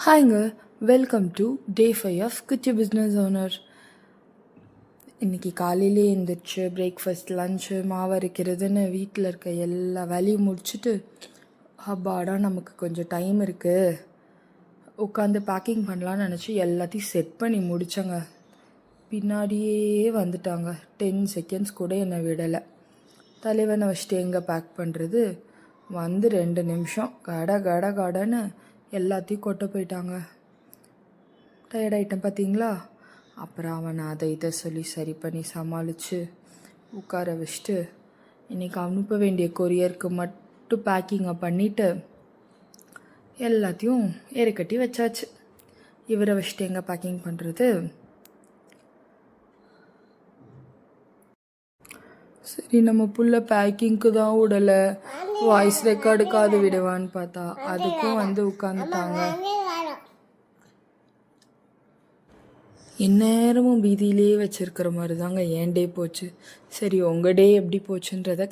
ஹாய்ங்க, welcome to day 5 of குட்டி business owner. இன்றைக்கி காலையிலே எழுந்திரிச்சு பிரேக்ஃபாஸ்ட், லஞ்சு, மாவு அரைக்கிறதுன்னு வீட்டில் இருக்க எல்லா வேலையும் முடிச்சுட்டு, அப்பாடா நமக்கு கொஞ்சம் டைம் இருக்குது, உட்காந்து பேக்கிங் பண்ணலான்னு நினச்சி எல்லாத்தையும் செட் பண்ணி முடித்தேங்க. பின்னாடியே வந்துட்டாங்க. 10 செகண்ட்ஸ் கூட என்னை விடலை. தலைவனை வச்சுட்டு எங்கே பேக் பண்ணுறது, வந்து 2 நிமிஷம் கடன்னு எல்லாத்தையும் கொட்ட போயிட்டாங்க. டயர்டாயிட்டேன் பார்த்தீங்களா. அப்புறம் அவனை அதை இதை சொல்லி சரி பண்ணி சமாளித்து உட்கார வச்சுட்டு இன்றைக்கி அனுப்ப வேண்டிய கொரியருக்கு மட்டும் பேக்கிங்கை பண்ணிவிட்டு எல்லாத்தையும் ஏறக்கட்டி வச்சாச்சு. இவரை வச்சுட்டு எங்கே பேக்கிங் பண்ணுறது. சரி, நம்ம புள்ள பேக்கிங்க்கு தான் விடலை, வாய்ஸ் ரெக்கார்டுக்காது விடுவான்னு பார்த்தா அதுக்கும் வந்து உட்காந்துட்டாங்க. எந்நேரமும் பீதியிலே வச்சுருக்கிற மாதிரி தாங்க என் டே போச்சு. சரி, உங்கள் டே எப்படி போச்சுன்றதை